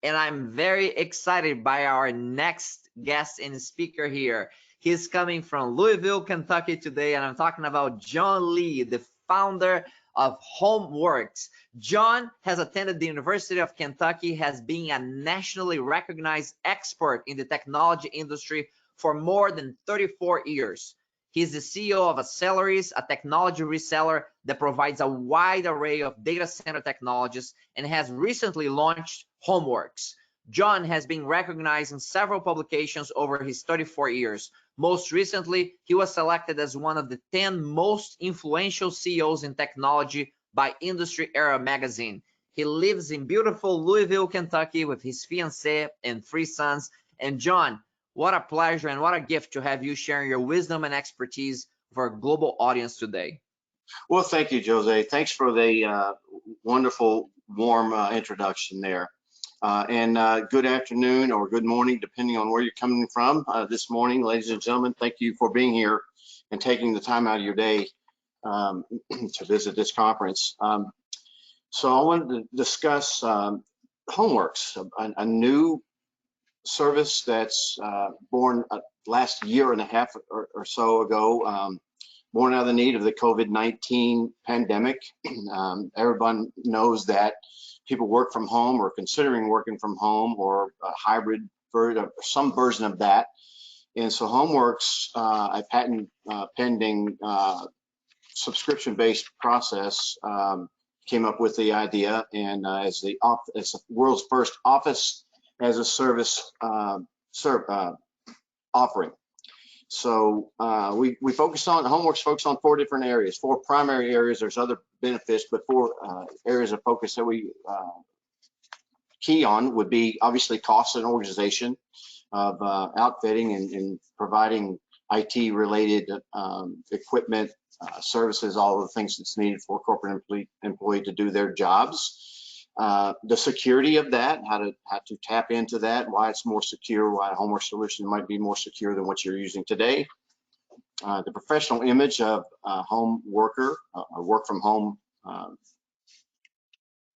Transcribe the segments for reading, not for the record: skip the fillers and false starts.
and I'm very excited by our next guest and speaker here. He's coming from Louisville, Kentucky today, and I'm talking about John Lee, the founder of Homeworks. John has attended the University of Kentucky, has been a nationally recognized expert in the technology industry for more than 34 years. He's the CEO of Acceleris, a technology reseller that provides a wide array of data center technologies and has recently launched Homeworks. John has been recognized in several publications over his 34 years. Most recently, he was selected as one of the 10 most influential CEOs in technology by Industry Era magazine. He lives in beautiful Louisville, Kentucky with his fiancée and 3 sons. And John, what a pleasure and what a gift to have you sharing your wisdom and expertise for a global audience today. Well, thank you, Jose. Thanks for the wonderful, warm introduction there. Good afternoon or good morning, depending on where you're coming from this morning, ladies and gentlemen. Thank you for being here and taking the time out of your day to visit this conference. So I wanted to discuss Homeworks, a new service that's born last year and a half or so ago, born out of the need of the COVID-19 pandemic. Everyone knows that people work from home or considering working from home or a hybrid version, some version of that. And so Homeworks, a patent pending subscription-based process, came up with the idea, and as the world's first office as a service offering. So we focus on, Homeworks focus on 4 different areas, 4 primary areas. There's other benefits, but 4 areas of focus that we key on would be obviously cost and organization of outfitting and providing IT related equipment, services, all of the things that's needed for a corporate employee to do their jobs. The security of that, how to tap into that, why it's more secure, why a Homework solution might be more secure than what you're using today. The professional image of a home worker, a work from home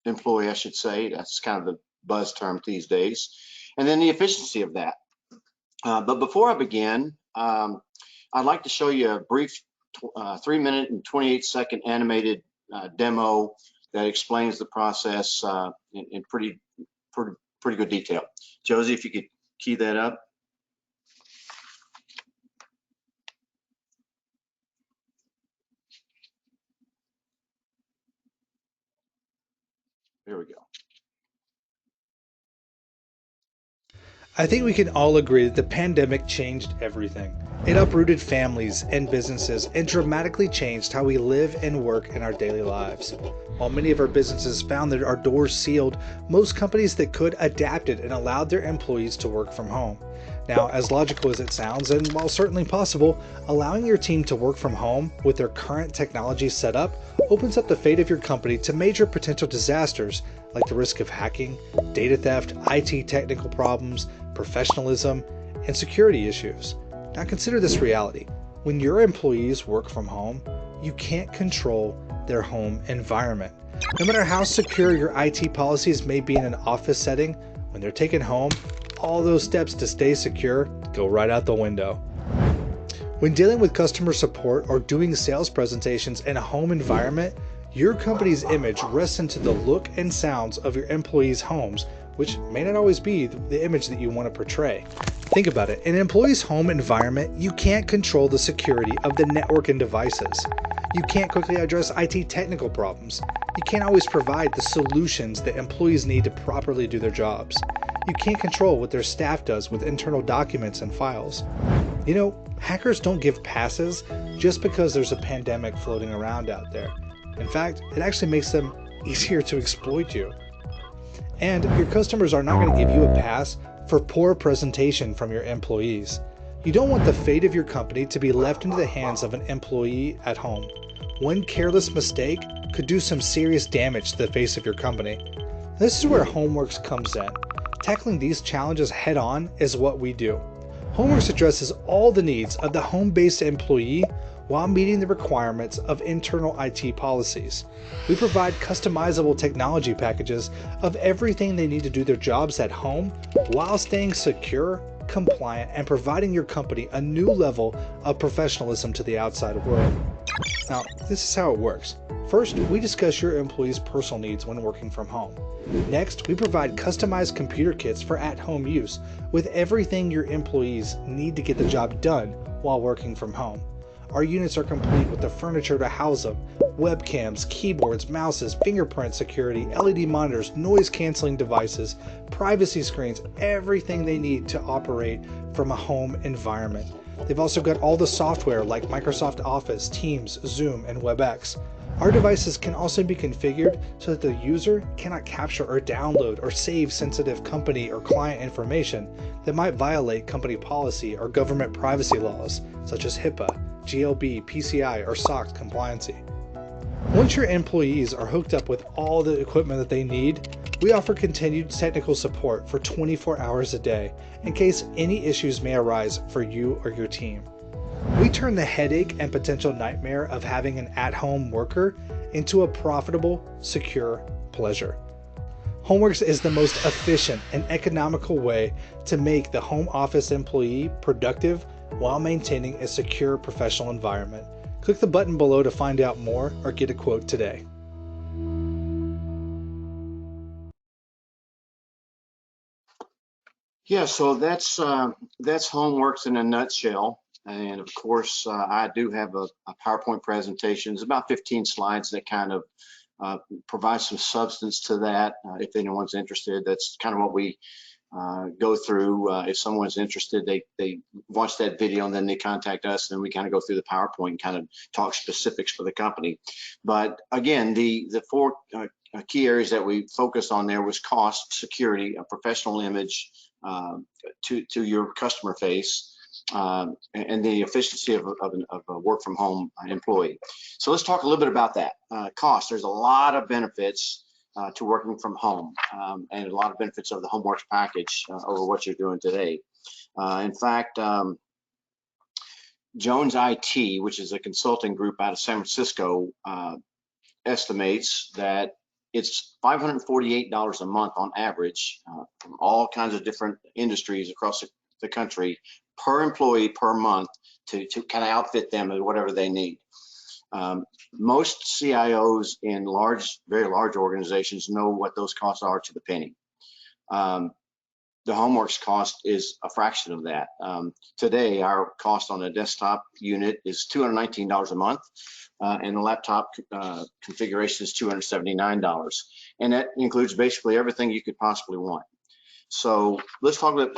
employee, I should say. That's kind of the buzz term these days. And then the efficiency of that. But before I begin, I'd like to show you a brief 3-minute and 28-second animated demo that explains the process in pretty good detail. Josie, if you could key that up. There we go. I think we can all agree that the pandemic changed everything. It uprooted families and businesses and dramatically changed how we live and work in our daily lives. While many of our businesses found that our doors sealed, most companies that could adapted and allowed their employees to work from home. Now, as logical as it sounds, and while certainly possible, allowing your team to work from home with their current technology setup opens up the fate of your company to major potential disasters like the risk of hacking, data theft, IT technical problems, professionalism, and security issues. Now consider this reality. When your employees work from home, you can't control their home environment. No matter how secure your IT policies may be in an office setting, when they're taken home, all those steps to stay secure go right out the window. When dealing with customer support or doing sales presentations in a home environment, your company's image rests into the look and sounds of your employees' homes, which may not always be the image that you want to portray. Think about it. In an employee's home environment, you can't control the security of the network and devices. You can't quickly address IT technical problems. You can't always provide the solutions that employees need to properly do their jobs. You can't control what their staff does with internal documents and files. You know, hackers don't give passes just because there's a pandemic floating around out there. In fact, it actually makes them easier to exploit you. And your customers are not going to give you a pass for poor presentation from your employees. You don't want the fate of your company to be left into the hands of an employee at home. One careless mistake could do some serious damage to the face of your company. This is where Homeworks comes in. Tackling these challenges head on is what we do. Homeworks addresses all the needs of the home-based employee while meeting the requirements of internal IT policies. We provide customizable technology packages of everything they need to do their jobs at home while staying secure, compliant, and providing your company a new level of professionalism to the outside world. Now, this is how it works. First, we discuss your employees' personal needs when working from home. Next, we provide customized computer kits for at-home use with everything your employees need to get the job done while working from home. Our units are complete with the furniture to house them, webcams, keyboards, mouses, fingerprint security, LED monitors, noise-canceling devices, privacy screens, everything they need to operate from a home environment. They've also got all the software like Microsoft Office, Teams, Zoom, and WebEx. Our devices can also be configured so that the user cannot capture or download or save sensitive company or client information that might violate company policy or government privacy laws, such as HIPAA, GLB, PCI, or SOX compliancy. Once your employees are hooked up with all the equipment that they need, we offer continued technical support for 24 hours a day in case any issues may arise for you or your team. We turn the headache and potential nightmare of having an at-home worker into a profitable, secure pleasure. Homeworks is the most efficient and economical way to make the home office employee productive while maintaining a secure professional environment. Click the button below to find out more or get a quote today. Yeah, so that's Homeworks in a nutshell. And of course, I do have a PowerPoint presentation. It's about 15 slides that kind of provide some substance to that. If anyone's interested, that's kind of what we go through. If someone's interested, they watch that video and then they contact us, and we kind of go through the PowerPoint and kind of talk specifics for the company. But again, the four key areas that we focused on there was cost, security, a professional image to your customer face, and the efficiency of a work from home employee. So let's talk a little bit about that. Cost. There's a lot of benefits to working from home, and a lot of benefits of the Homeworks package over what you're doing today. In fact, Jones IT, which is a consulting group out of San Francisco, estimates that it's $548 a month on average from all kinds of different industries across the country per employee per month to kind of outfit them with whatever they need. Most CIOs in very large organizations know what those costs are to the penny. The Homeworks cost is a fraction of that. Today, our cost on a desktop unit is $219 a month, and the laptop configuration is $279. And that includes basically everything you could possibly want. So let's talk a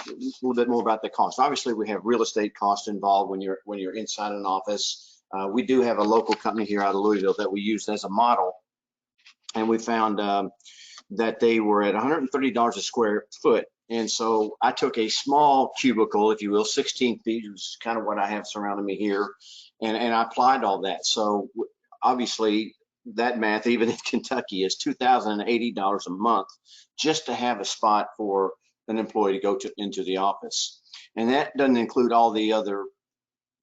little bit more about the cost. Obviously, we have real estate costs involved when you're inside an office. We do have a local company here out of Louisville that we used as a model, and we found that they were at $130 a square foot. And so I took a small cubicle, if you will, 16 feet, which is kind of what I have surrounding me here, and I applied all that. So obviously that math, even in Kentucky, is $2,080 a month just to have a spot for an employee to go into the office. And that doesn't include all the other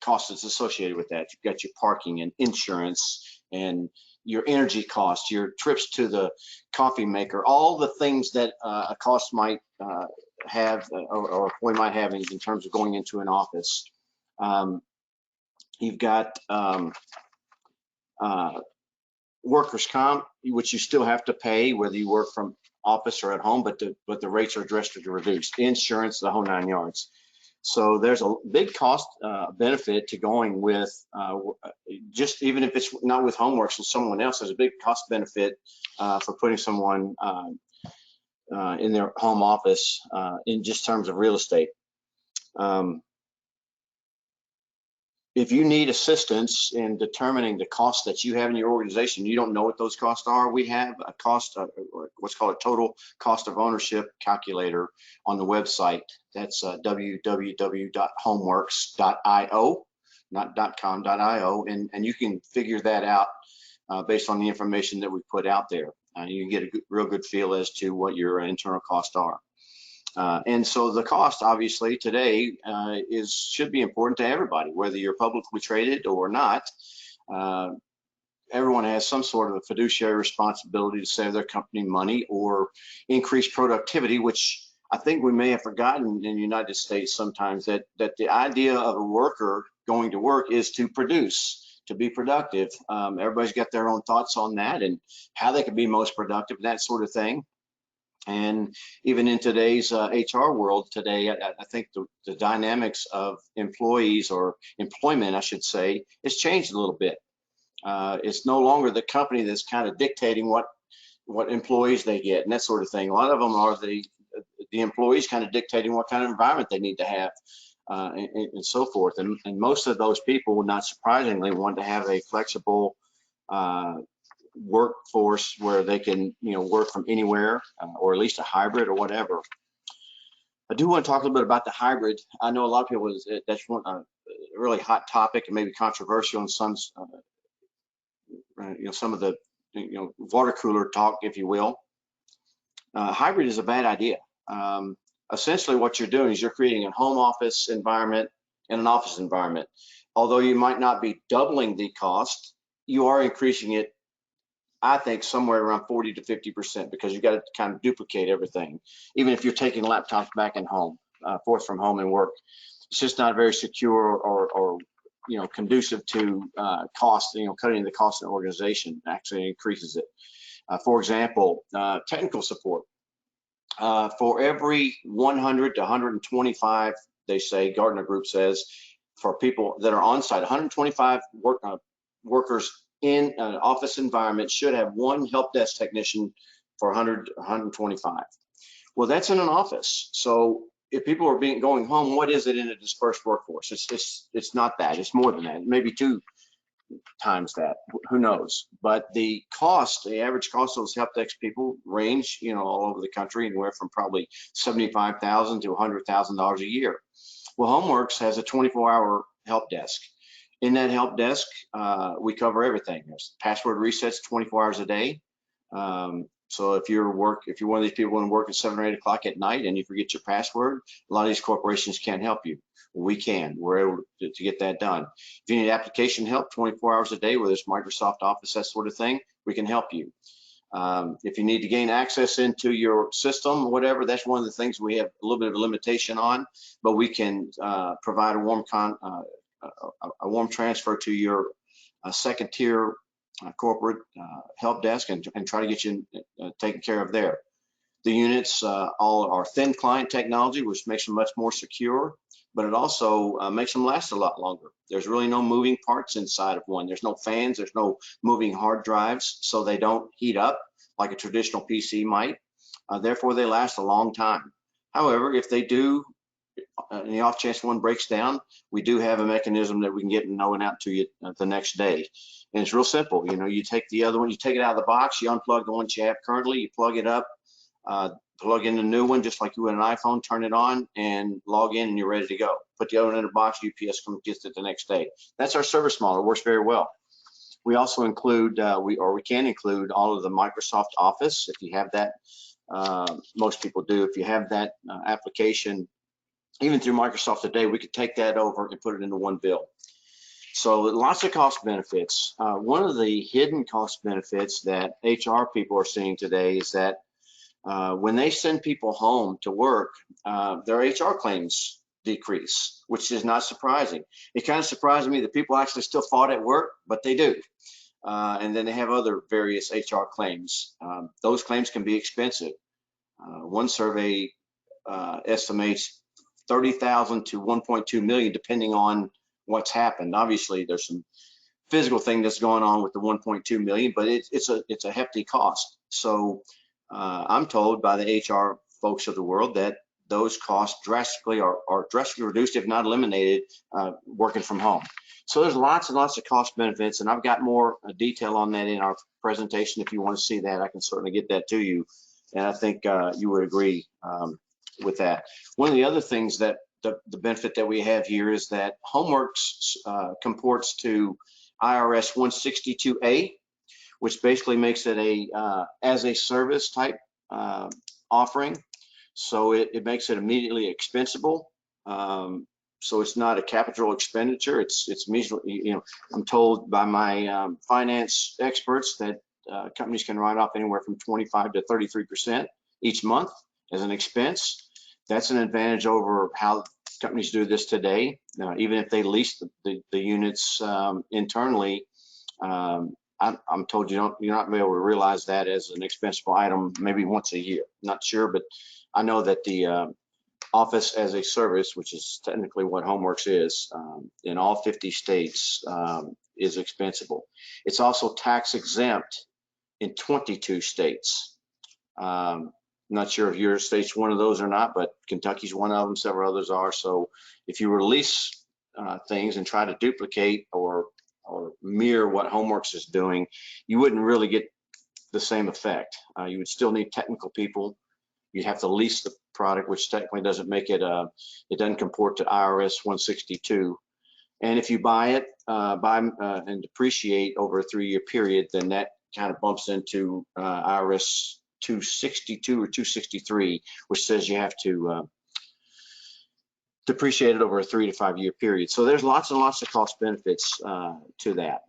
costs that's associated with that. You've got your parking and insurance and your energy costs, your trips to the coffee maker, all the things that a cost might have or employee might have in terms of going into an office. You've got workers' comp, which you still have to pay whether you work from office or at home, but the rates are drastically reduced. Insurance, the whole 9 yards. So there's a big cost benefit to going with just even if it's not with Homeworks and someone else. There's a big cost benefit for putting someone in their home office in just terms of real estate. If you need assistance in determining the costs that you have in your organization, you don't know what those costs are, we have a cost, what's called a total cost of ownership calculator on the website. That's www.homeworks.io, not .com.io, and you can figure that out based on the information that we put out there. You get a real good feel as to what your internal costs are. And so the cost, obviously, today should be important to everybody, whether you're publicly traded or not. Everyone has some sort of a fiduciary responsibility to save their company money or increase productivity, which I think we may have forgotten in the United States sometimes, that the idea of a worker going to work is to produce, to be productive. Everybody's got their own thoughts on that and how they can be most productive, that sort of thing. And even in today's HR world today, I think the dynamics of employees, or employment, I should say, has changed a little bit. It's no longer the company that's kind of dictating what employees they get and that sort of thing. A lot of them are the employees kind of dictating what kind of environment they need to have, and so forth. And most of those people, not surprisingly, want to have a flexible workforce where they can, work from anywhere, or at least a hybrid or whatever. I do want to talk a little bit about the hybrid. I know a lot of people, that's one really hot topic and maybe controversial in some, some of the, water cooler talk, if you will. Hybrid is a bad idea. Essentially what you're doing is you're creating a home office environment and an office environment. Although you might not be doubling the cost, you are increasing it, I think, somewhere around 40 to 50%, because you got to kind of duplicate everything. Even if you're taking laptops back in home, forth from home and work, it's just not very secure or conducive to cost. Cutting the cost in the organization actually increases it. For example, technical support. For every 100 to 125, they say, Gartner Group says, for people that are on site, 125 workers in an office environment should have one help desk technician for 100 to 125. Well, that's in an office. So if people are going home, what is it in a dispersed workforce? It's not that. It's more than that. Maybe 2 times that. Who knows? But the average cost of those help desk people range, all over the country, anywhere from probably $75,000 to $100,000 a year. Well, HomeWorks has a 24-hour help desk. In that help desk, we cover everything. There's password resets 24 hours a day. So if you're one of these people who work at 7 or 8 o'clock at night and you forget your password, a lot of these corporations can't help you. We can. We're able to get that done. If you need application help 24 hours a day, whether it's Microsoft Office, that sort of thing, we can help you. If you need to gain access into your system, whatever, that's one of the things we have a little bit of a limitation on, but we can provide a warm transfer to your second tier corporate help desk and try to get you taken care of there. The units all are thin client technology, which makes them much more secure, but it also makes them last a lot longer. There's really no moving parts inside of one. There's no fans, there's no moving hard drives, so they don't heat up like a traditional PC might. Therefore, they last a long time. However, if they do, in the off chance one breaks down, we do have a mechanism that we can get one out to you the next day. And it's real simple. You take the other one, you take it out of the box, you unplug the one you have currently, you plug it up, plug in the new one, just like you would an iPhone, turn it on and log in and you're ready to go. Put the other one in a box, UPS comes and gets it the next day. That's our service model. It works very well. We also include, we can include all of the Microsoft Office, if you have that. Most people do. If you have that application, even through Microsoft today, we could take that over and put it into one bill. So lots of cost benefits. One of the hidden cost benefits that HR people are seeing today is that when they send people home to work, their HR claims decrease, which is not surprising. It kind of surprised me that people actually still fought at work, but they do. And then they have other various HR claims. Those claims can be expensive. One survey estimates 30,000 to 1.2 million, depending on what's happened. Obviously, there's some physical thing that's going on with the 1.2 million, but it's a hefty cost. So I'm told by the HR folks of the world that those costs drastically are drastically reduced, if not eliminated, working from home. So there's lots and lots of cost benefits, and I've got more detail on that in our presentation. If you want to see that, I can certainly get that to you, and I think you would agree with that. One of the other things that the benefit that we have here is that HomeWorks comports to IRS 162A, which basically makes it a as a service type offering. So it makes it immediately expensable. So it's not a capital expenditure. It's immediately, I'm told by my finance experts that companies can write off anywhere from 25 to 33% each month as an expense. That's an advantage over how companies do this today. Even if they lease the units internally, I'm told you're not going to be able to realize that as an expensable item maybe once a year. Not sure, but I know that the office as a service, which is technically what Homeworks is, in all 50 states is expensable. It's also tax exempt in 22 states. Not sure if your state's one of those or not, but Kentucky's one of them, several others are. So if you release things and try to duplicate or mirror what Homeworks is doing, you wouldn't really get the same effect. You would still need technical people. You'd have to lease the product, which technically doesn't make it, it doesn't comport to IRS 162. And if you buy it, and depreciate over a 3-year period, then that kind of bumps into IRS 262 or 263, which says you have to depreciate it over a 3 to 5 year period. So there's lots and lots of cost benefits to that.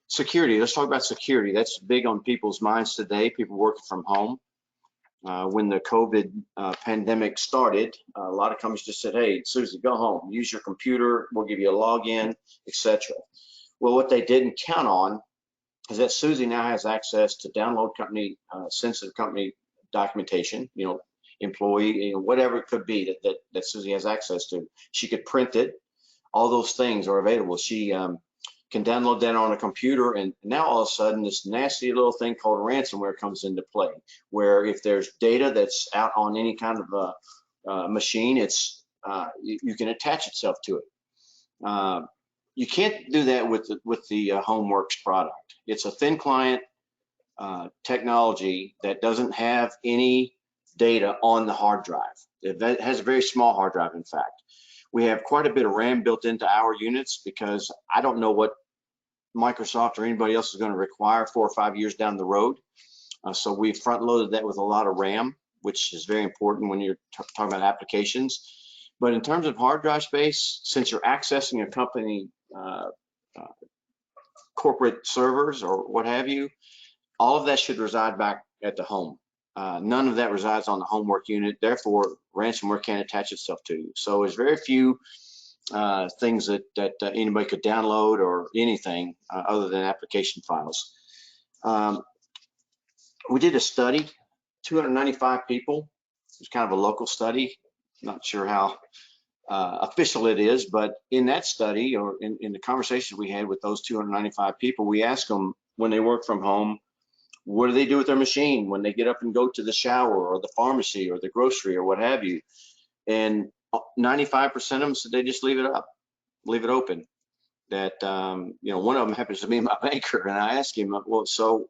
Security, let's talk about security. That's big on people's minds today, people working from home. When the COVID pandemic started, a lot of companies just said, hey, Susie, go home, use your computer, we'll give you a login, etc. Well, what they didn't count on is that Susie now has access to download company, sensitive company documentation, employee, whatever it could be that Susie has access to. She could print it. All those things are available. She can download that on a computer, and now all of a sudden this nasty little thing called ransomware comes into play, where if there's data that's out on any kind of a machine, it's you can attach itself to it. You can't do that with the Homeworks product. It's a thin client technology that doesn't have any data on the hard drive. It has a very small hard drive, in fact. We have quite a bit of RAM built into our units because I don't know what Microsoft or anybody else is going to require 4 or 5 years down the road. So we front loaded that with a lot of RAM, which is very important when you're talking about applications. But in terms of hard drive space, since you're accessing a company corporate servers or what have you, all of that should reside back at the home. None of that resides on the Homework unit, therefore ransomware can't attach itself to you. So there's very few things that anybody could download or anything other than application files. We did a study, 295 people. It was kind of a local study. Not sure how official it is, but in that study, or in the conversations we had with those 295 people, we asked them when they work from home, what do they do with their machine when they get up and go to the shower or the pharmacy or the grocery or what have you? And 95% of them said they just leave it up, leave it open. That one of them happens to be my banker, and I asked him, well, so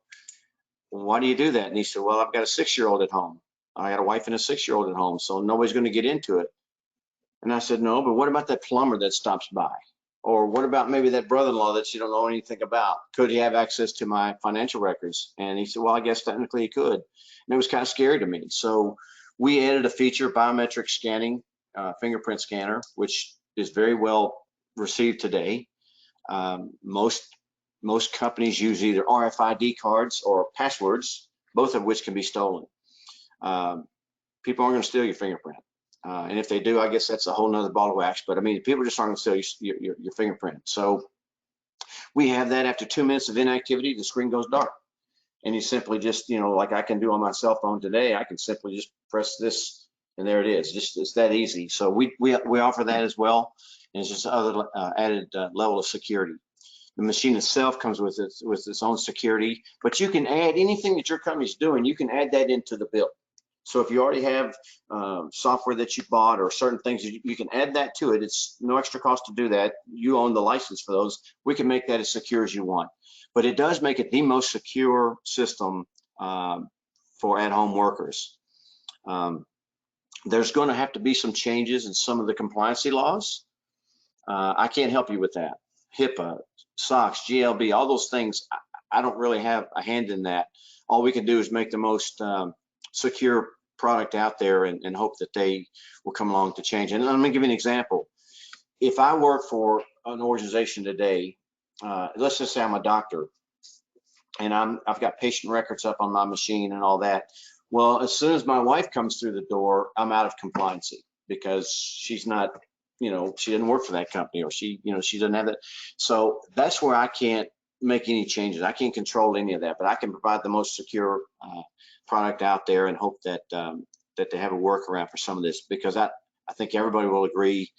why do you do that? And he said, well, I've got a 6-year-old at home. I got a wife and a 6-year-old at home, so nobody's going to get into it. And I said, no, but what about that plumber that stops by? Or what about maybe that brother-in-law that you don't know anything about? Could he have access to my financial records? And he said, well, I guess technically he could. And it was kind of scary to me. So we added a feature, biometric scanning, fingerprint scanner, which is very well received today. Most companies use either RFID cards or passwords, both of which can be stolen. People aren't going to steal your fingerprint. And if they do, I guess that's a whole nother ball of wax. But I mean, people just aren't going to steal your fingerprint. So we have that after 2 minutes of inactivity, the screen goes dark. And you simply just, like I can do on my cell phone today, I can simply just press this and there it is. It's that easy. So we offer that as well. And it's just another added level of security. The machine itself comes with its own security, but you can add anything that your company's doing, you can add that into the bill. So if you already have software that you bought or certain things, you can add that to it. It's no extra cost to do that. You own the license for those. We can make that as secure as you want. But it does make it the most secure system for at-home workers. There's going to have to be some changes in some of the compliancy laws. I can't help you with that. HIPAA, SOX, GLB, all those things, I don't really have a hand in that. All we can do is make the most secure product out there and hope that they will come along to change. And let me give you an example. If I work for an organization today, let's just say I'm a doctor, and I've got patient records up on my machine and all that. Well, as soon as my wife comes through the door, I'm out of compliancy because she's not, she didn't work for that company, or she doesn't have that. So that's where I can't make any changes. I can't control any of that, but I can provide the most secure product out there and hope that that they have a workaround for some of this, because I think everybody will agree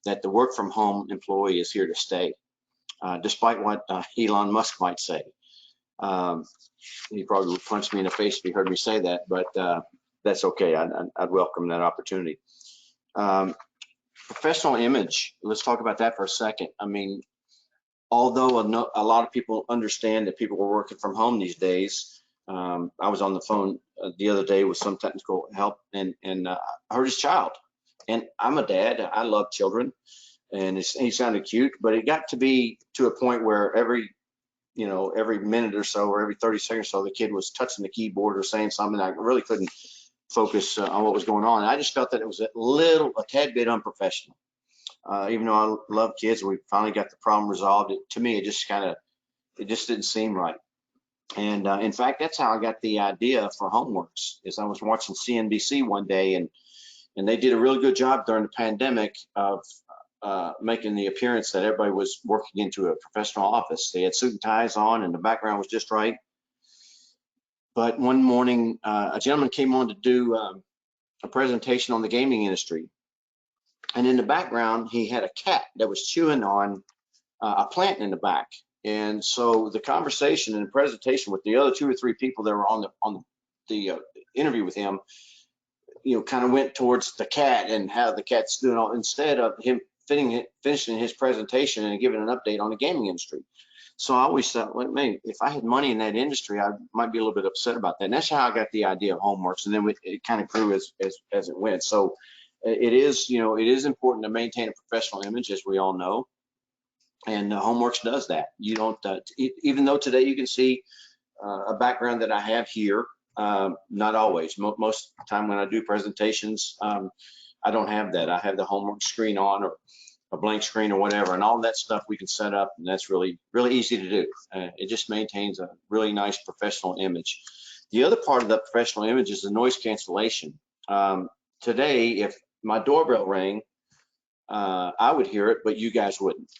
that the work from home employee is here to stay, despite what Elon Musk might say. He probably would punch me in the face if he heard me say that, but that's okay. I'd welcome that opportunity. Professional image, let's talk about that for a second. I mean, although a lot of people understand that people are working from home these days, I was on the phone the other day with some technical help, and I heard his child. And I'm a dad, I love children, and he sounded cute, but it got to be to a point where every minute or so, or every 30 seconds or so, the kid was touching the keyboard or saying something. I really couldn't focus on what was going on. And I just felt that it was a tad bit unprofessional. Even though I love kids, we finally got the problem resolved. To me, it just didn't seem right. And in fact, that's how I got the idea for Homeworks. Is I was watching CNBC one day, and they did a really good job during the pandemic of making the appearance that everybody was working into a professional office. They had suit and ties on, and the background was just right. But one morning, a gentleman came on to do a presentation on the gaming industry. And in the background, he had a cat that was chewing on a plant in the back. And so the conversation and the presentation with the other 2 or 3 people that were on the interview with him, kind of went towards the cat and how the cat's doing, all instead of him finishing his presentation and giving an update on the gaming industry. So I always thought, well, man, if I had money in that industry, I might be a little bit upset about that. And that's how I got the idea of Homeworks, and then it kind of grew as it went. So it is important to maintain a professional image, as we all know, and Homeworks does that. You don't, even though today you can see a background that I have here, not always. Most of the time when I do presentations, I don't have that. I have the Homeworks screen on, or a blank screen, or whatever, and all that stuff we can set up, and that's really easy to do. It just maintains a really nice professional image. The other part of the professional image is the noise cancellation. Today, if my doorbell rang, I would hear it, but you guys wouldn't.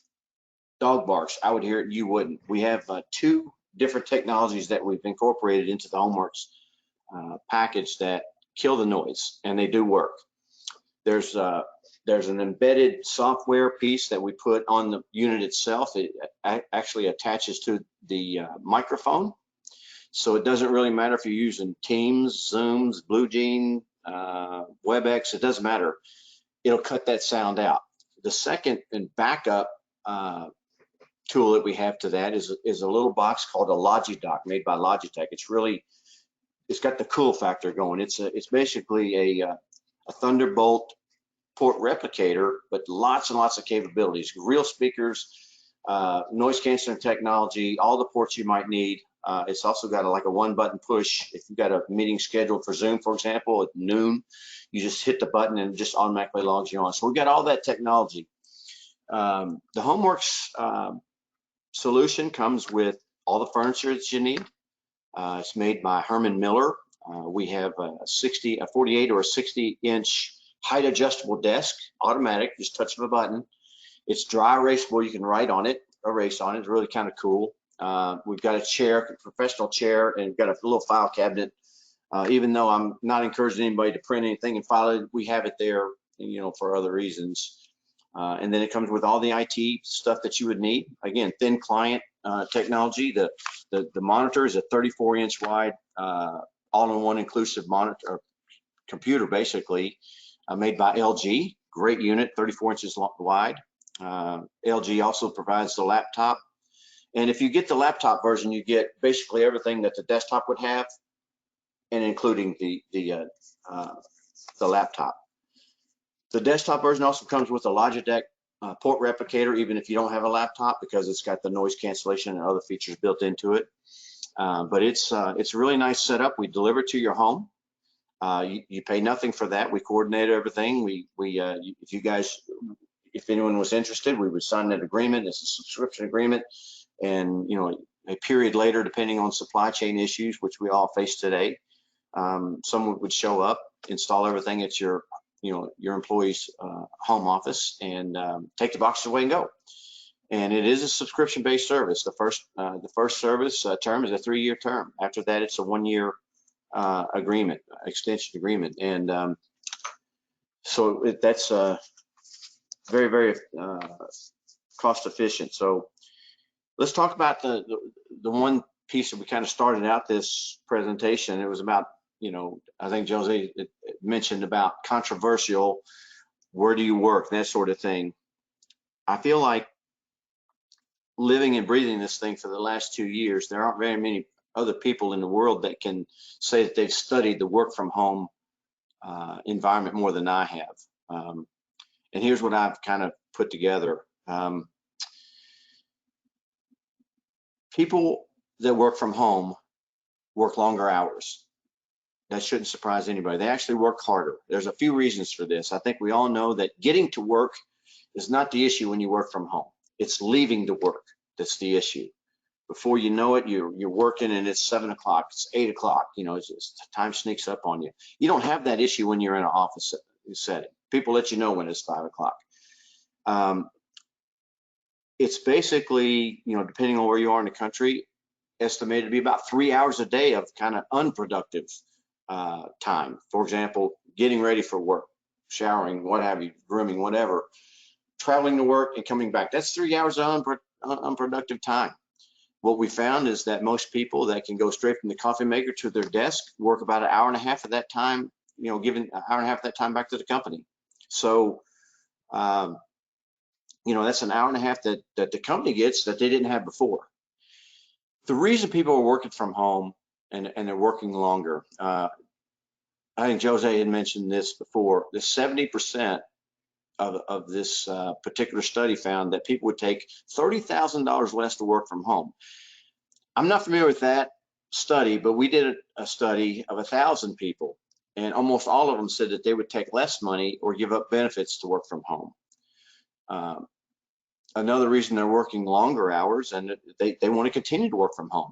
Dog barks, I would hear it, you wouldn't. We have 2 different technologies that we've incorporated into the Homeworks package that kill the noise, and they do work. There's an embedded software piece that we put on the unit itself. It actually attaches to the microphone, so it doesn't really matter if you're using Teams, Zooms, BlueJean, WebEx. It doesn't matter. It'll cut that sound out. The second and backup tool that we have to that is a little box called a Logidock, made by Logitech. It's got the cool factor going. It's basically a Thunderbolt port replicator, but lots and lots of capabilities, real speakers, noise canceling technology, all the ports you might need. It's also got like a 1-button push. If you've got a meeting scheduled for Zoom, for example, at noon, you just hit the button and it just automatically logs you on. So we've got all that technology. The Homeworks solution comes with all the furniture that you need. It's made by Herman Miller. We have a 48 or a 60-inch height adjustable desk, automatic, just touch of a button. It's dry erasable. You can write on it, erase on it. It's really kind of cool. We've got a chair, professional chair, and we've got a little file cabinet. Even though I'm not encouraging anybody to print anything and file it, we have it there, for other reasons. And then it comes with all the IT stuff that you would need. Again, thin client technology. The monitor is a 34-inch wide, all-in-one inclusive monitor, computer, basically, made by LG. Great unit, 34 inches wide. LG also provides the laptop. And if you get the laptop version, you get basically everything that the desktop would have, and including the laptop. The desktop version also comes with a Logitech port replicator, even if you don't have a laptop, because it's got the noise cancellation and other features built into it. But it's a really nice setup. We deliver to your home. You pay nothing for that. We coordinate everything. If anyone was interested, we would sign that agreement. It's a subscription agreement, and a period later, depending on supply chain issues, which we all face today, someone would show up, install everything at your employee's home office, and take the boxes away and go. And it is a subscription-based service. The first service term is a 3-year term. After that, it's a 1-year agreement, extension agreement, and so that's very, very cost efficient. So let's talk about the one piece that we kind of started out this presentation. It was about, I think Jose mentioned about controversial, where do you work, that sort of thing. I feel like living and breathing this thing for the last 2 years, there aren't very many other people in the world that can say that they've studied the work from home environment more than I have. And here's what I've kind of put together. People that work from home work longer hours. That shouldn't surprise anybody. They actually work harder. There's a few reasons for this. I think we all know that getting to work is not the issue when you work from home. It's leaving to work that's the issue. Before you know it, you're working and it's 7 o'clock, it's 8 o'clock. Time sneaks up on you. You don't have that issue when you're in an office setting. People let you know when it's 5 o'clock. It's basically, depending on where you are in the country, estimated to be about 3 hours a day of kind of unproductive time. For example, getting ready for work, showering, what have you, grooming, whatever, traveling to work and coming back. That's 3 hours of unproductive time. What we found is that most people that can go straight from the coffee maker to their desk work about an hour and a half of that time, giving an hour and a half of that time back to the company. So, that's an hour and a half that the company gets that they didn't have before. The reason people are working from home and they're working longer, I think Jose had mentioned this before, the 70% of this particular study found that people would take $30,000 less to work from home. I'm not familiar with that study, but we did a study of 1,000 people, and almost all of them said that they would take less money or give up benefits to work from home. Another reason they're working longer hours, and they want to continue to work from home.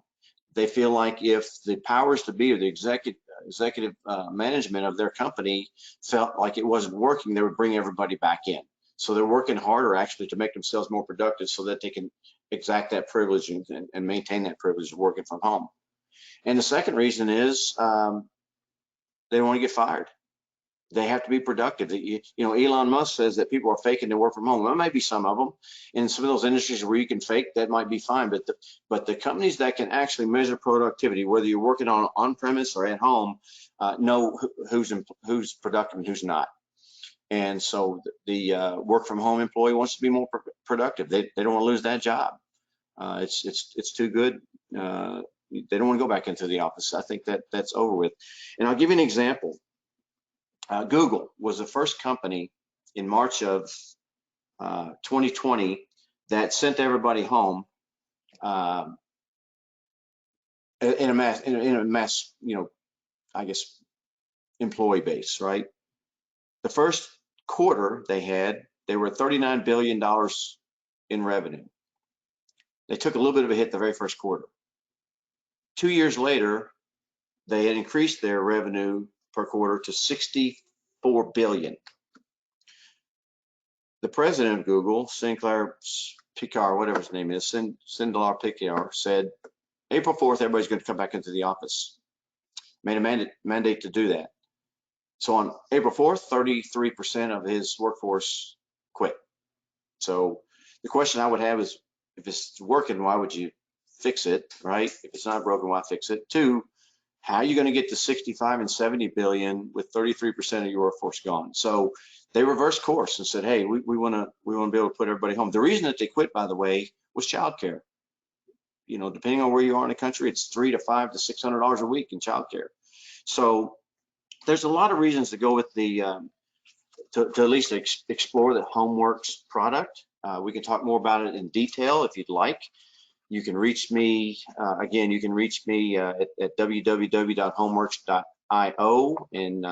They feel like if the powers to be or the executive management of their company felt like it wasn't working, they would bring everybody back in. So they're working harder actually to make themselves more productive so that they can exact that privilege and maintain that privilege of working from home. And the second reason is they don't want to get fired. They have to be productive. Elon Musk says that people are faking to work from home. Well, there may be some of them. In some of those industries where you can fake, that might be fine. But the companies that can actually measure productivity, whether you're working on-premise or at home, know who's productive and who's not. And so the work from home employee wants to be more productive. They don't want to lose that job. It's too good. They don't want to go back into the office. I think that's over with. And I'll give you an example. Google was the first company in March of 2020 that sent everybody home in a mass, I guess, employee base, right? The first quarter they were $39 billion in revenue. They took a little bit of a hit the very first quarter. 2 years later, they had increased their revenue per quarter to $64 billion. The president of Google, Sinclair Picard, whatever his name is, Sindlar Picard, said, April 4th, everybody's going to come back into the office. Made a mandate to do that. So on April 4th, 33% of his workforce quit. So the question I would have is, if it's working, why would you fix it, right? If it's not broken, why fix it? Two, how are you going to get to 65 and 70 billion with 33% of your workforce gone? So they reversed course and said, hey, we want to be able to put everybody home. The reason that they quit, by the way, was childcare. Depending on where you are in the country, it's $300 to $500 to $600 a week in childcare. So there's a lot of reasons to go with the to at least explore the HomeWorks product. We can talk more about it in detail if you'd like. You can reach me, again, you can reach me at www.homeworks.com and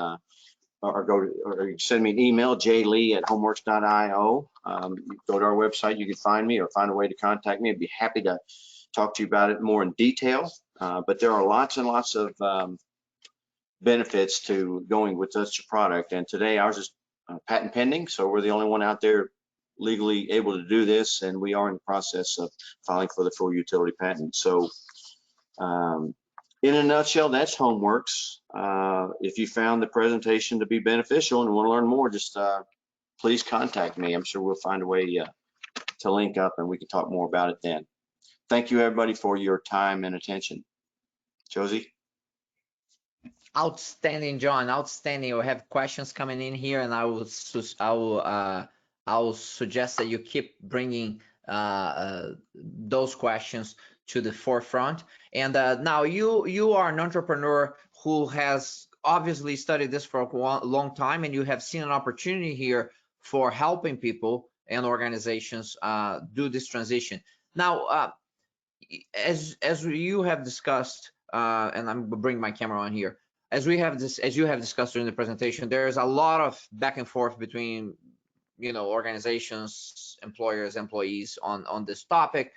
or send me an email, jlee@homeworks.io. Go to our website, you can find me or find a way to contact me. I'd be happy to talk to you about it more in detail. But there are lots and lots of benefits to going with such a product. And today ours is patent pending, so we're the only one out there legally able to do this, and we are in the process of filing for the full utility patent. So in a nutshell, that's Homeworks. If you found the presentation to be beneficial and want to learn more, just please contact me. I'm sure we'll find a way to link up and we can talk more about it then. Thank you, everybody, for your time and attention. Josie? Outstanding, John. Outstanding. We have questions coming in here, and I will suggest that you keep bringing those questions to the forefront. And now you are an entrepreneur who has obviously studied this for a long time, and you have seen an opportunity here for helping people and organizations do this transition. Now, as you have discussed, and I'm bringing my camera on here. As you have discussed during the presentation, there's a lot of back and forth between, organizations, employers, employees on this topic.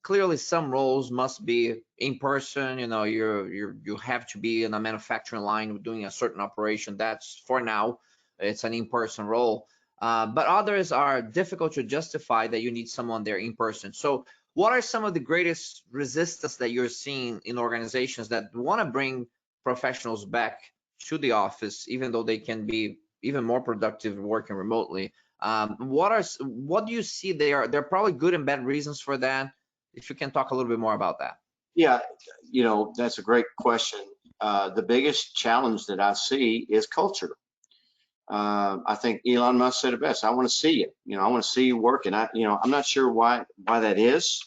Clearly, some roles must be in person. You have to be in a manufacturing line doing a certain operation. That's for now, it's an in-person role. But others are difficult to justify that you need someone there in person. So, what are some of the greatest resistance that you're seeing in organizations that want to bring professionals back to the office, even though they can be even more productive working remotely? What do you see there? There are probably good and bad reasons for that. If you can talk a little bit more about that. Yeah, that's a great question. The biggest challenge that I see is culture. I think Elon Musk said it best. I want to see you. I want to see you working. I'm not sure why that is.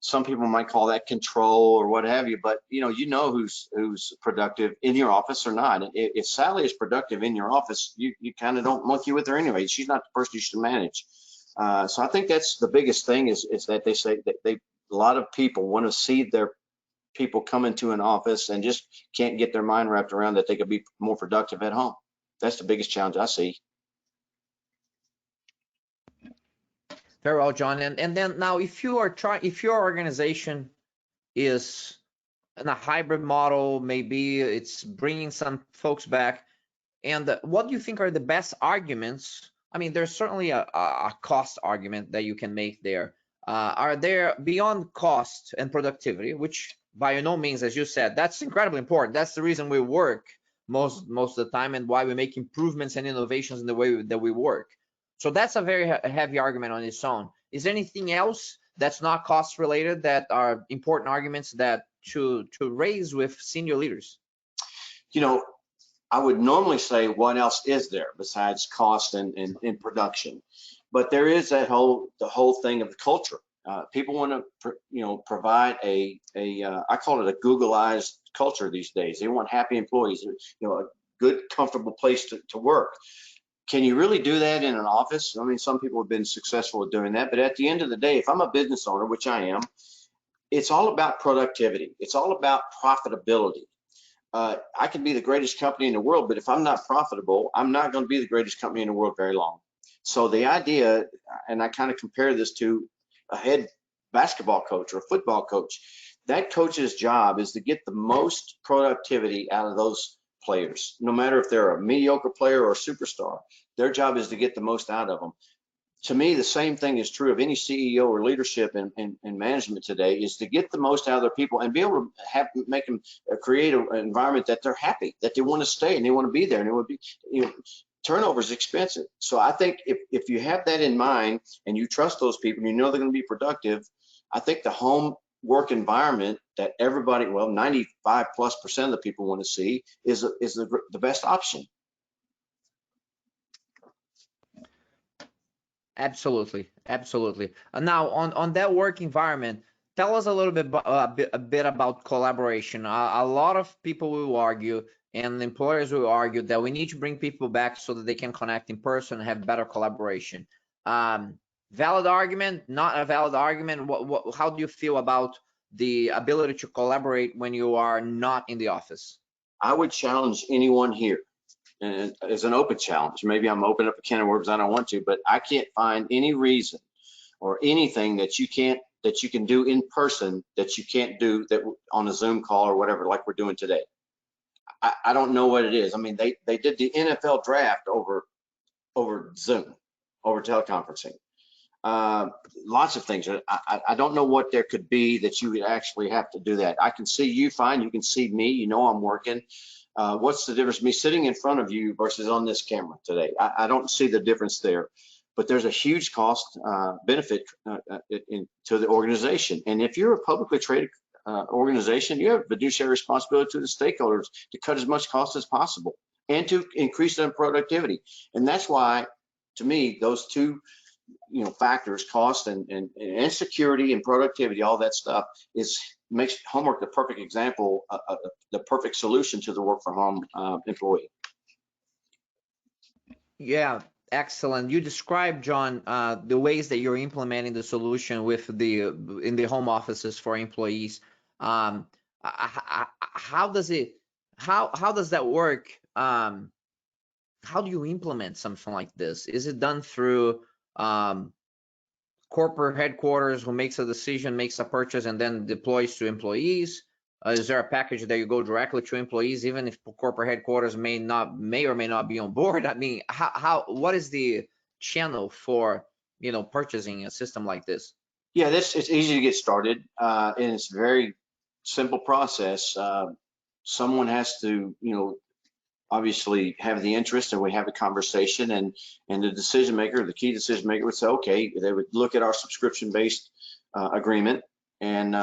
Some people might call that control or what have you, but who's productive in your office or not. If Sally is productive in your office, you kind of don't monkey with her anyway. She's not the person you should manage. So I think that's the biggest thing is that they say that a lot of people want to see their people come into an office and just can't get their mind wrapped around that they could be more productive at home. That's the biggest challenge I see. Very well, John. And then now, if your organization is in a hybrid model, maybe it's bringing some folks back, and what do you think are the best arguments? I mean, there's certainly a cost argument that you can make there. Are there, beyond cost and productivity, which by no means, as you said, that's incredibly important. That's the reason we work most of the time, and why we make improvements and innovations in the way that we work. So that's a very heavy argument on its own. Is there anything else that's not cost related that are important arguments that to raise with senior leaders? I would normally say what else is there besides cost and production, but there is the whole thing of the culture. People want to provide I call it a Googleized culture these days. They want happy employees, a good, comfortable place to work. Can you really do that in an office? I mean, some people have been successful at doing that, but at the end of the day, if I'm a business owner, which I am, it's all about productivity. It's all about profitability. I can be the greatest company in the world, but if I'm not profitable, I'm not going to be the greatest company in the world very long. So the idea, and I kind of compare this to a head basketball coach or a football coach, that coach's job is to get the most productivity out of those players, no matter if they're a mediocre player or a superstar. Their job is to get the most out of them. To me, the same thing is true of any CEO or leadership in management today, is to get the most out of their people and be able to make them create an environment that they're happy, that they want to stay and they want to be there, and it would be, turnover is expensive. So I think if you have that in mind and you trust those people and you know they're going to be productive, I think the home work environment that everybody, 95+% of the people want to see is the best option. Absolutely. Now, on that work environment, tell us a little bit about collaboration. A lot of people will argue, and employers will argue, that we need to bring people back so that they can connect in person and have better collaboration. Valid argument? Not a valid argument? How do you feel about the ability to collaborate when you are not in the office? I would challenge anyone here, and it's an open challenge. Maybe I'm opening up a can of worms I don't want to, but I can't find any reason or anything that you can do in person that you can't do that on a Zoom call or whatever, like we're doing today. I don't know what it is. I mean, they did the NFL draft over Zoom, over teleconferencing. Lots of things. I don't know what there could be that you would actually have to do that. I can see you fine. You can see me. You know I'm working. What's the difference me sitting in front of you versus on this camera today? I don't see the difference there. But there's a huge cost benefit to the organization. And if you're a publicly traded organization, you have fiduciary responsibility to the stakeholders to cut as much cost as possible and to increase their productivity. And that's why, to me, those two factors, cost and security and productivity, all that stuff makes homework the perfect example, the perfect solution to the work from home employee. Yeah, excellent. You described, John, the ways that you're implementing the solution with in the home offices for employees. How does that work? How do you implement something like this? Is it done through corporate headquarters who makes a decision, makes a purchase, and then deploys to employees? Is there a package that you go directly to employees, even if corporate headquarters may or may not be on board? I mean, what is the channel for purchasing a system like this? Yeah, it's easy to get started, and it's a very simple process. Someone has to, obviously have the interest, and we have a conversation, and the decision maker, the key decision maker, would say, okay, they would look at our subscription-based agreement and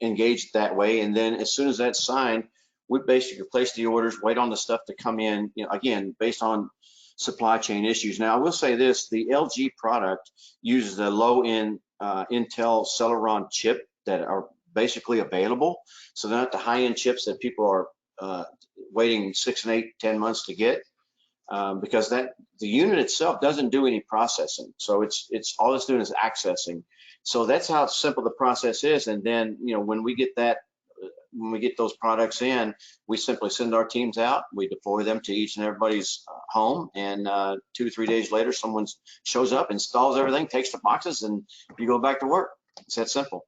engage that way. And then as soon as that's signed, we basically place the orders, wait on the stuff to come in, again, based on supply chain issues. Now, I will say this: the LG product uses a low-end Intel Celeron chip that are basically available, so they're not the high-end chips that people are waiting 6 and 8, 10 months to get, because the unit itself doesn't do any processing. So it's all it's doing is accessing. So that's how simple the process is. And then when we get those products in, we simply send our teams out. We deploy them to each and everybody's home, and 2 or 3 days later, someone shows up, installs everything, takes the boxes, and you go back to work. It's that simple.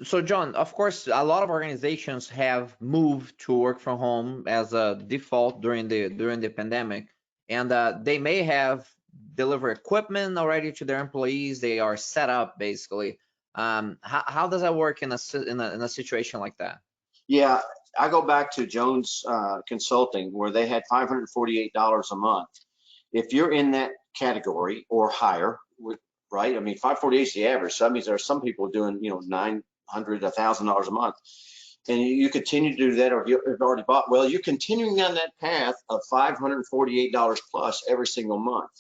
So, John, of course, a lot of organizations have moved to work from home as a default during the pandemic, and they may have delivered equipment already to their employees. They are set up basically. How does that work in a situation like that? Yeah, I go back to Jones Consulting, where they had $548 a month. If you're in that category or higher, right? I mean, 548 is the average. So that means there are some people doing $900, $1,000 a month, and you continue to do that, or you've already bought. Well, you're continuing on that path of $548 plus every single month.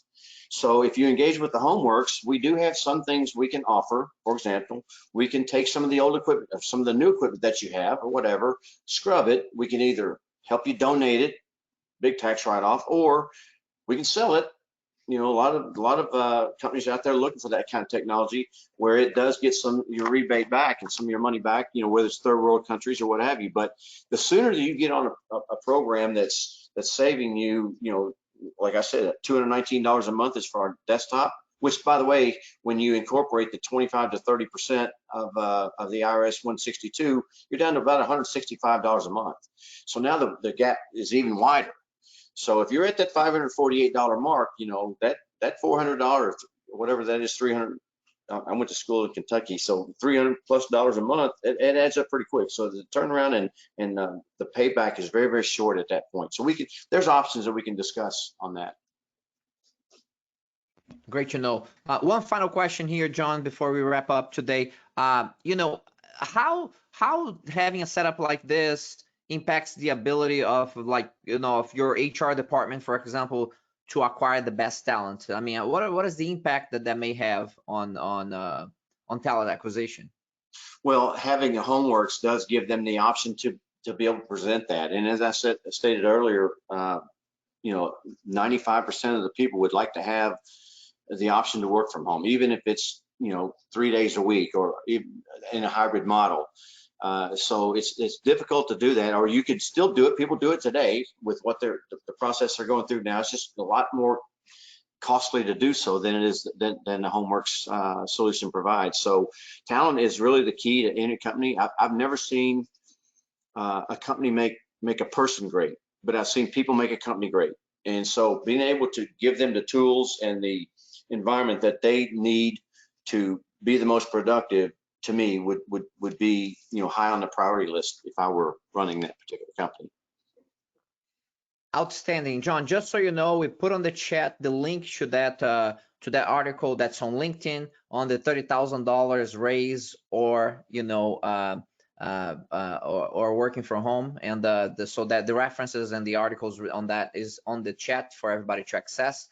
So if you engage with the HomeWorks, we do have some things we can offer. For example, we can take some of the old equipment, or some of the new equipment that you have, or whatever, scrub it. We can either help you donate it, big tax write-off, or we can sell it. A lot of companies out there looking for that kind of technology, where it does get some of your rebate back and some of your money back, whether it's third world countries or what have you. But the sooner that you get on a program that's saving you, like I said, $219 a month is for our desktop, which, by the way, when you incorporate the 25 to 30% of the IRS 162, you're down to about $165 a month. So now the gap is even wider. So if you're at that $548 mark, that $400, whatever that is, 300. I went to school in Kentucky, so $300+ a month, it adds up pretty quick. So the turnaround and the payback is very, very short at that point. So there's options that we can discuss on that. Great to know. One final question here, John, before we wrap up today. How having a setup like this impacts the ability of of your HR department, for example, to acquire the best talent? I mean, what is the impact that may have on talent acquisition? Well, having a HomeWorks does give them the option to be able to present that. And as I stated earlier, 95% of the people would like to have the option to work from home, even if it's 3 days a week or even in a hybrid model. So it's difficult to do that, or you could still do it. People do it today with what the process they're going through now. It's just a lot more costly to do so than it is than the HomeWorks solution provides. So talent is really the key to any company. I've never seen a company make a person great, but I've seen people make a company great. And so being able to give them the tools and the environment that they need to be the most productive, to me, would be, you know, high on the priority list if I were running that particular company. Outstanding, John. Just so you know, we put on the chat the link to that article that's on LinkedIn on the $30,000 raise, or you know, or working from home, and so that the references and the articles on that is on the chat for everybody to access.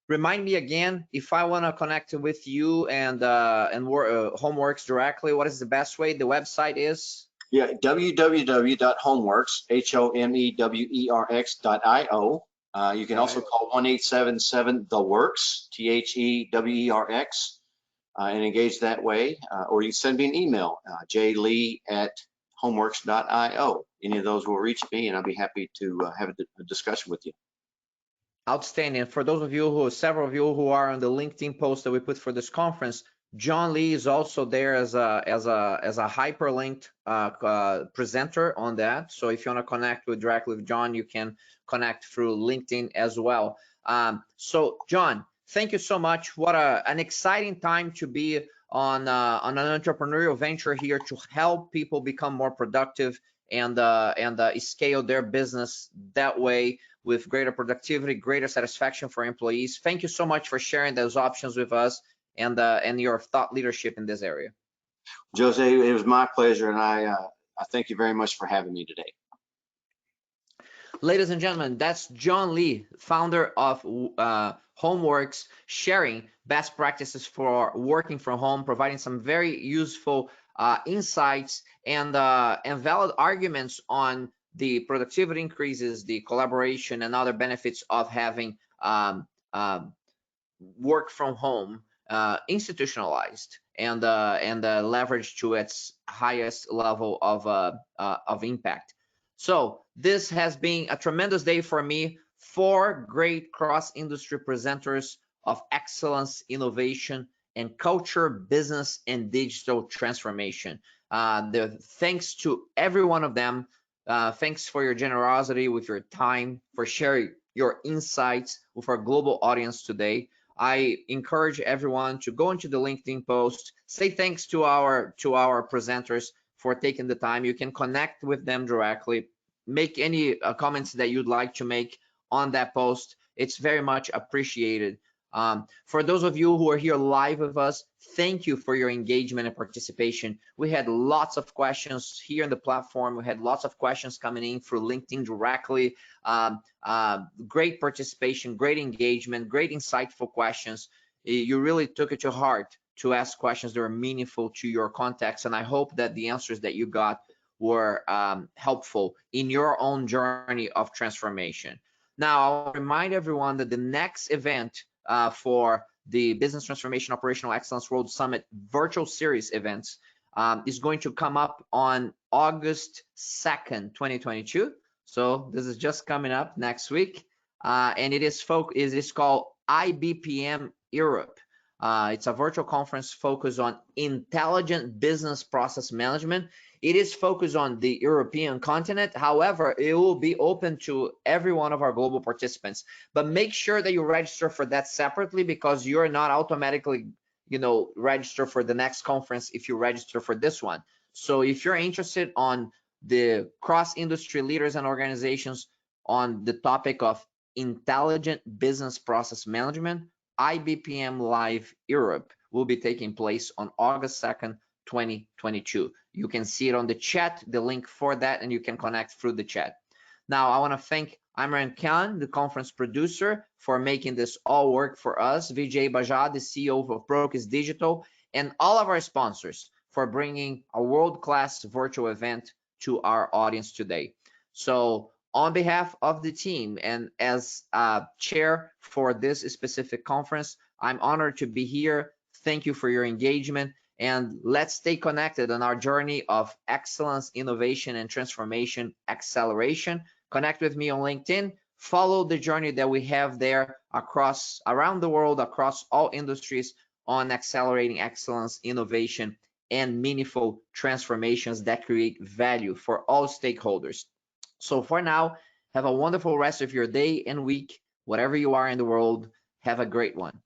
Remind me again, if I want to connect with you and HomeWorks directly, what is the best way? The website is? Yeah, www.homeworks, HOMEWERX.io. You can also call 1-877-THE-WORKS, THEWERX, and engage that way. Or you can send me an email, jlee@homeworks.io. Any of those will reach me, and I'll be happy to have a discussion with you. Outstanding. For those of you several of you who are on the LinkedIn post that we put for this conference, John Lee is also there as a hyperlinked presenter on that. So if you want to connect directly with John, you can connect through LinkedIn as well. So John, thank you so much. What an exciting time to be on an entrepreneurial venture here to help people become more productive and scale their business that way, with greater productivity, greater satisfaction for employees. Thank you so much for sharing those options with us and your thought leadership in this area. Jose, it was my pleasure, and I thank you very much for having me today. Ladies and gentlemen, that's John Lee, founder of HomeWorks, sharing best practices for working from home, providing some very useful insights and valid arguments on the productivity increases, the collaboration, and other benefits of having work from home institutionalized and leveraged to its highest level of impact. So this has been a tremendous day for me. 4 great cross-industry presenters of excellence, innovation, and culture, business, and digital transformation. Thanks to every one of them. Thanks for your generosity with your time, for sharing your insights with our global audience today. I encourage everyone to go into the LinkedIn post, say thanks to our presenters for taking the time. You can connect with them directly, make any comments that you'd like to make on that post. It's very much appreciated. For those of you who are here live with us, thank you for your engagement and participation. We had lots of questions here on the platform. We had lots of questions coming in through LinkedIn directly. Great participation, great engagement, great insightful questions. You really took it to heart to ask questions that are meaningful to your context, and I hope that the answers that you got were helpful in your own journey of transformation. Now, I'll remind everyone that the next event for the Business Transformation Operational Excellence World Summit virtual series events is going to come up on August 2nd, 2022. So this is just coming up next week, and it is called IBPM Europe. It's a virtual conference focused on intelligent business process management. It is focused on the European continent. However, it will be open to every one of our global participants. But make sure that you register for that separately, because you're not automatically, register for the next conference if you register for this one. So if you're interested on the cross-industry leaders and organizations on the topic of intelligent business process management, IBPM Live Europe will be taking place on August 2nd, 2022. You can see it on the chat, the link for that, and you can connect through the chat. Now, I want to thank Imran Khan, the conference producer, for making this all work for us, Vijay Bajaj, the CEO of Proqis Digital, and all of our sponsors for bringing a world-class virtual event to our audience today. So on behalf of the team and as chair for this specific conference, I'm honored to be here. Thank you for your engagement, and let's stay connected on our journey of excellence, innovation, and transformation acceleration. Connect with me on LinkedIn. Follow the journey that we have there around the world, across all industries, on accelerating excellence, innovation, and meaningful transformations that create value for all stakeholders. So for now, have a wonderful rest of your day and week, whatever you are in the world. Have a great one.